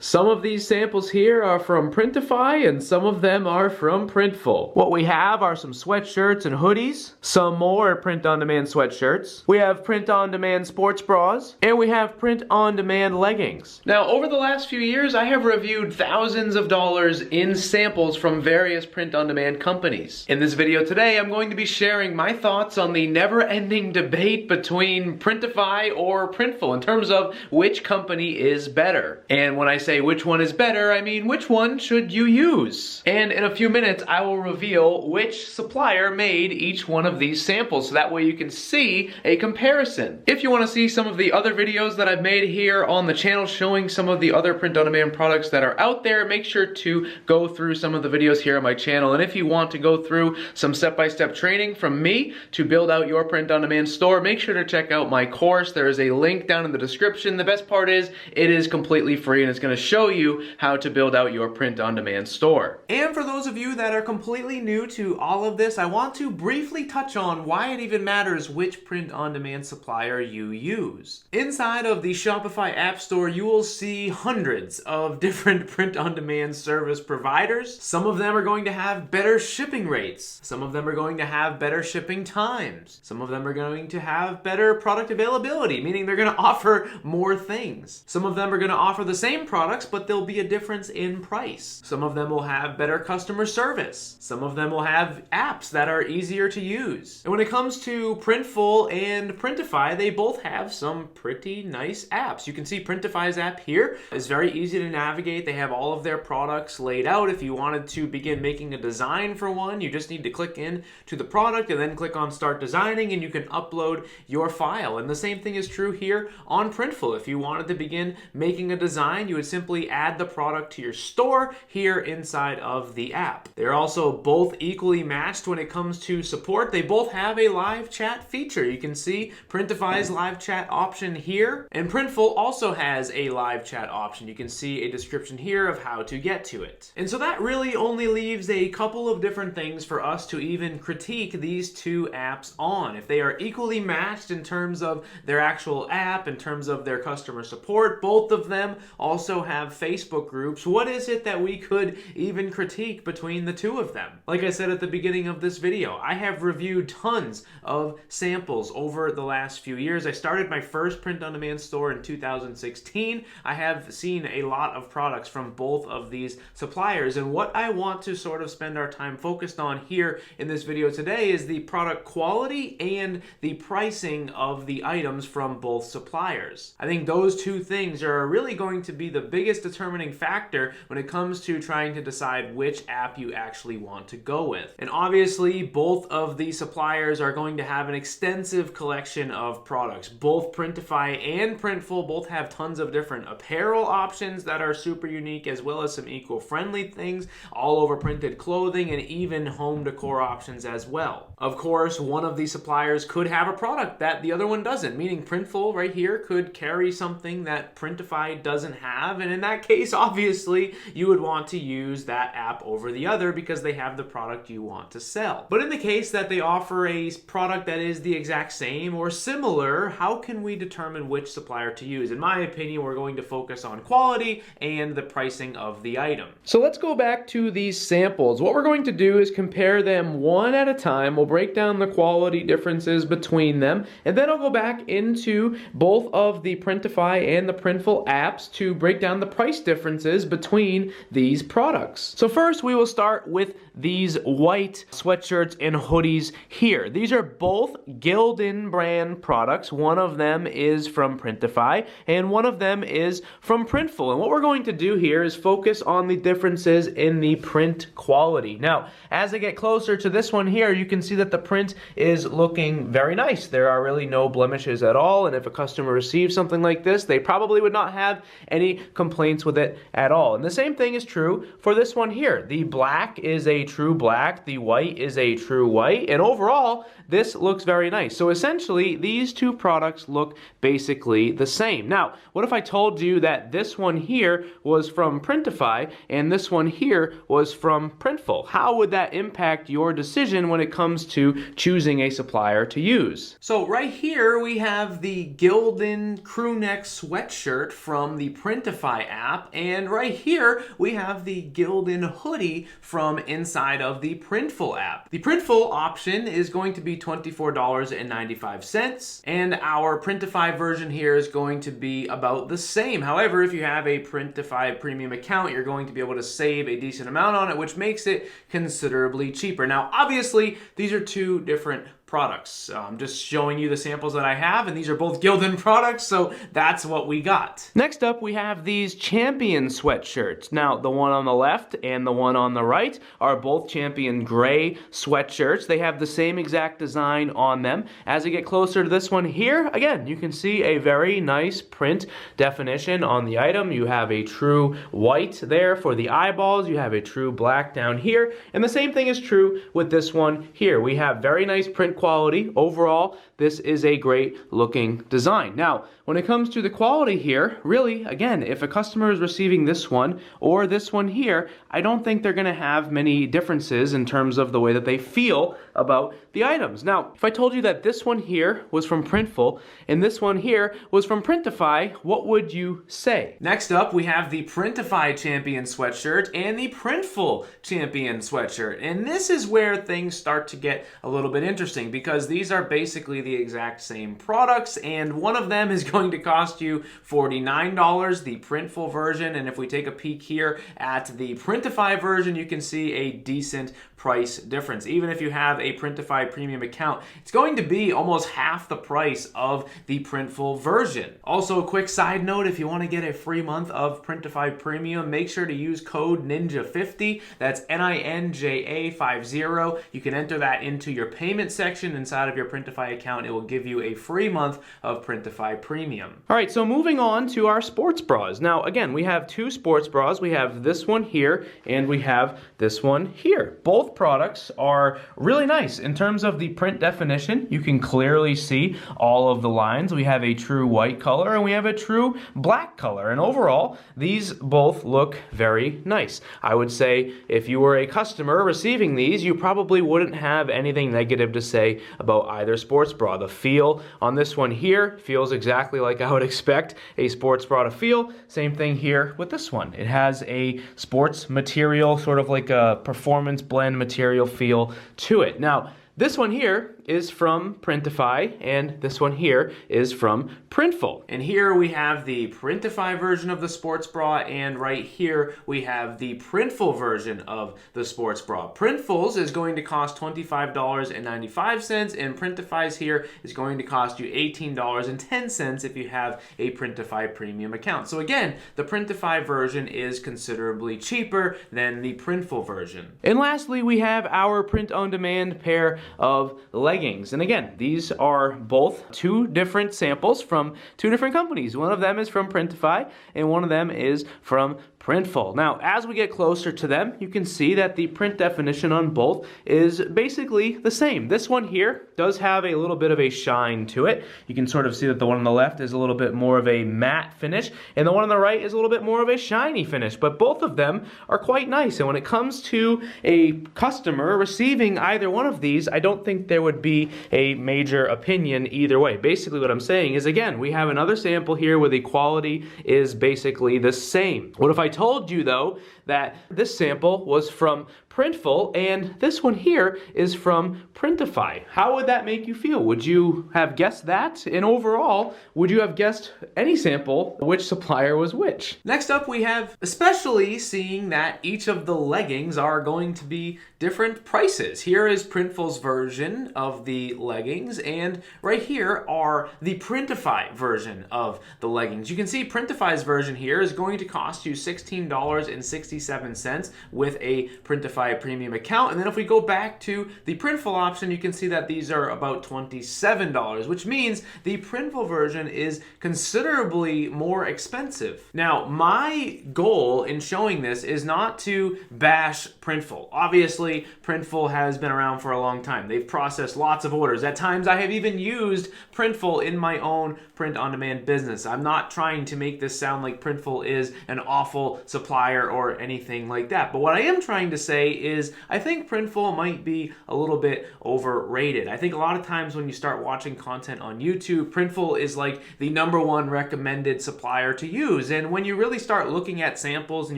Some of these samples here are from Printify and some of them are from Printful. What we have are some sweatshirts and hoodies, some more print-on-demand sweatshirts. We have print-on-demand sports bras, and we have print-on-demand leggings. Now, over the last few years, I have reviewed thousands of dollars in samples from various print-on-demand companies. In this video today, I'm going to be sharing my thoughts on the never-ending debate between Printify or Printful in terms of which company is better. And when I say which one is better, I mean which one should you use? And in a few minutes, I will reveal which supplier made each one of these samples, so that way you can see a comparison. If you want to see some of the other videos that I've made here on the channel showing some of the other print-on-demand products that are out there, make sure to go through some of the videos here on my channel. And if you want to go through some step-by-step training from me to build out your print-on-demand store, make sure to check out my course. There is a link down in the description. The best part is it is completely free and it's going to show you how to build out your print-on-demand store. And for those of you that are completely new to all of this, I want to briefly touch on why it even matters which print-on-demand supplier you use. Inside of the Shopify App Store, you will see hundreds of different print-on-demand service providers. Some of them are going to have better shipping rates. Some of them are going to have better shipping times. Some of them are going to have better product availability, meaning they're going to offer more things. Some of them are going to offer the same products, but there'll be a difference in price. Some of them will have better customer service. Some of them will have apps that are easier to use. And when it comes to Printful and Printify, they both have some pretty nice apps. You can see Printify's app here is very easy to navigate. They have all of their products laid out. If you wanted to begin making a design for one, you just need to click in to the product and then click on Start Designing and you can upload your file. And the same thing is true here on Printful. If you wanted to begin making a design, you would simply add the product to your store here inside of the app. They're also both equally matched when it comes to support. They both have a live chat feature. You can see Printify's live chat option here, and Printful also has a live chat option. You can see a description here of how to get to it. And so that really only leaves a couple of different things for us to even critique these two apps on. If they are equally matched in terms of their actual app, in terms of their customer support, both of them also have Facebook groups. What is it that we could even critique between the two of them? Like I said at the beginning of this video, I have reviewed tons of samples over the last few years. I started my first print-on-demand store in 2016. I have seen a lot of products from both of these suppliers, and what I want to sort of spend our time focused on here in this video today is the product quality and the pricing of the items from both suppliers. I think those two things are really going to be the biggest determining factor when it comes to trying to decide which app you actually want to go with. And obviously, both of these suppliers are going to have an extensive collection of products. Both Printify and Printful both have tons of different apparel options that are super unique, as well as some eco-friendly things, all over printed clothing, and even home decor options as well. Of course, one of these suppliers could have a product that the other one doesn't, meaning Printful right here could carry something that Printify doesn't have, and in that case, obviously, you would want to use that app over the other because they have the product you want to sell. But in the case that they offer a product that is the exact same or similar, how can we determine which supplier to use? In my opinion, we're going to focus on quality and the pricing of the item. So let's go back to these samples. What we're going to do is compare them one at a time. We'll break down the quality differences between them, and then I'll go back into both of the Printify and the Printful apps to break down the price differences between these products. So first, we will start with these white sweatshirts and hoodies here. These are both Gildan brand products. One of them is from Printify and one of them is from Printful. And what we're going to do here is focus on the differences in the print quality. Now, as I get closer to this one here, you can see that the print is looking very nice. There are really no blemishes at all, and if a customer receives something like this, they probably would not have any complaints with it at all. And the same thing is true for this one here. The black is a true black, the white is a true white, and overall, this looks very nice. So essentially, these two products look basically the same. Now, what if I told you that this one here was from Printify and this one here was from Printful? How would that impact your decision when it comes to choosing a supplier to use? So right here, we have the Gildan crew neck sweatshirt from the Printify Printify app, and right here we have the Gildan hoodie from inside of the Printful app. The Printful option is going to be $24.95, and our Printify version here is going to be about the same. However, if you have a Printify premium account, you're going to be able to save a decent amount on it, which makes it considerably cheaper. Now, obviously, these are two different products. I'm just showing you the samples that I have, and these are both Gildan products, so that's what we got. Next up, we have these Champion sweatshirts. Now, the one on the left and the one on the right are both Champion gray sweatshirts. They have the same exact design on them. As I get closer to this one here, again, you can see a very nice print definition on the item. You have a true white there for the eyeballs. You have a true black down here, and the same thing is true with this one here. We have very nice print quality. Overall, this is a great looking design. Now, when it comes to the quality here, really, again, if a customer is receiving this one or this one here, I don't think they're going to have many differences in terms of the way that they feel about the items. Now, if I told you that this one here was from Printful and this one here was from Printify, what would you say? Next up, we have the Printify Champion sweatshirt and the Printful Champion sweatshirt. And this is where things start to get a little bit interesting, because these are basically the exact same products, and one of them is going to cost you $49, the Printful version, and if we take a peek here at the Printify version, you can see a decent price difference. Even if you have a Printify premium account, it's going to be almost half the price of the Printful version. Also, a quick side note, if you want to get a free month of Printify premium, make sure to use code NINJA50. That's NINJA50. You can enter that into your payment section inside of your Printify account. It will give you a free month of Printify premium. All right, so moving on to our sports bras. Now, again, we have two sports bras. We have this one here and we have this one here. Both products are really nice. In terms of the print definition, you can clearly see all of the lines. We have a true white color and we have a true black color, and overall these both look very nice. I would say if you were a customer receiving these, you probably wouldn't have anything negative to say about either sports bra. The feel on this one here feels exactly like I would expect a sports bra to feel. Same thing here with this one. It has a sports material, sort of like a performance blend material feel to it. Now, this one here is from Printify, and this one here is from Printful. And here we have the Printify version of the sports bra, and right here we have the Printful version of the sports bra. Printful's is going to cost $25.95, and Printify's here is going to cost you $18.10 if you have a Printify premium account. So again, the Printify version is considerably cheaper than the Printful version. And lastly, we have our print-on-demand pair of leggings. And again, these are both two different samples from two different companies. One of them is from Printify and one of them is from Printful. Now, as we get closer to them, you can see that the print definition on both is basically the same. This one here does have a little bit of a shine to it. You can sort of see that the one on the left is a little bit more of a matte finish, and the one on the right is a little bit more of a shiny finish, but both of them are quite nice. And when it comes to a customer receiving either one of these, I don't think there would be a major opinion either way. Basically what I'm saying is, again, we have another sample here where the quality is basically the same. What if I told you though that this sample was from Printful and this one here is from Printify? How would that make you feel? Would you have guessed that? And overall, would you have guessed any sample which supplier was which? Next up, we have especially seeing that each of the leggings are going to be different prices. Here is Printful's version of the leggings, and right here are the Printify version of the leggings. You can see Printify's version here is going to cost you $16.67 with a Printify premium account. And then if we go back to the Printful option, you can see that these are about $27, which means the Printful version is considerably more expensive. Now, my goal in showing this is not to bash Printful. Obviously, Printful has been around for a long time. They've processed lots of orders. At times, I have even used Printful in my own print-on-demand business. I'm not trying to make this sound like Printful is an awful supplier or anything like that. But what I am trying to say is I think Printful might be a little bit overrated. I think a lot of times when you start watching content on YouTube, Printful is like the #1 recommended supplier to use. And when you really start looking at samples and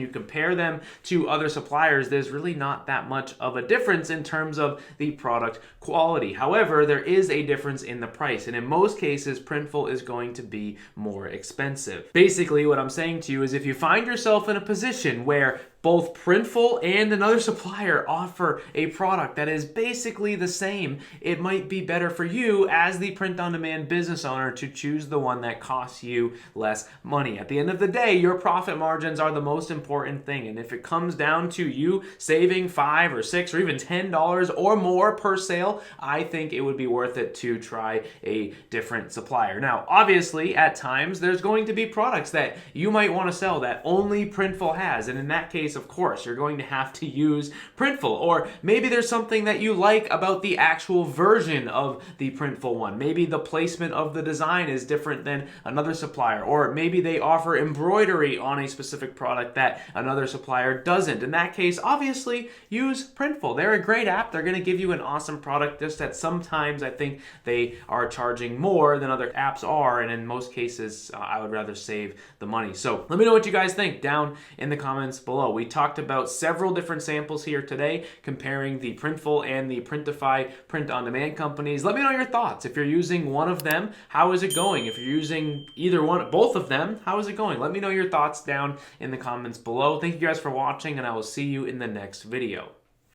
you compare them to other suppliers, there's really not that much of a difference in terms of the product quality. However, there is a difference in the price, and in most cases, Printful is going to be more expensive. Basically, what I'm saying to you is if you find yourself in a position where both Printful and another supplier offer a product that is basically the same, it might be better for you as the print-on-demand business owner to choose the one that costs you less money. At the end of the day, your profit margins are the most important thing, and if it comes down to you saving $5 or $6 or even $10 or more per sale, I think it would be worth it to try a different supplier. Now, obviously, at times, there's going to be products that you might want to sell that only Printful has, and in that case, of course, you're going to have to use Printful. Or maybe there's something that you like about the actual version of the Printful one. Maybe the placement of the design is different than another supplier, or maybe they offer embroidery on a specific product that another supplier doesn't. In that case, obviously, use Printful. They're a great app. They're going to give you an awesome product, just that sometimes I think they are charging more than other apps are, and in most cases, I would rather save the money. So let me know what you guys think down in the comments below. We talked about several different samples here today, comparing the Printful and the Printify print-on-demand companies. Let me know your thoughts. If you're using one of them, how is it going? If you're using either one, both of them, how is it going? Let me know your thoughts down in the comments below. Thank you guys for watching, and I will see you in the next video.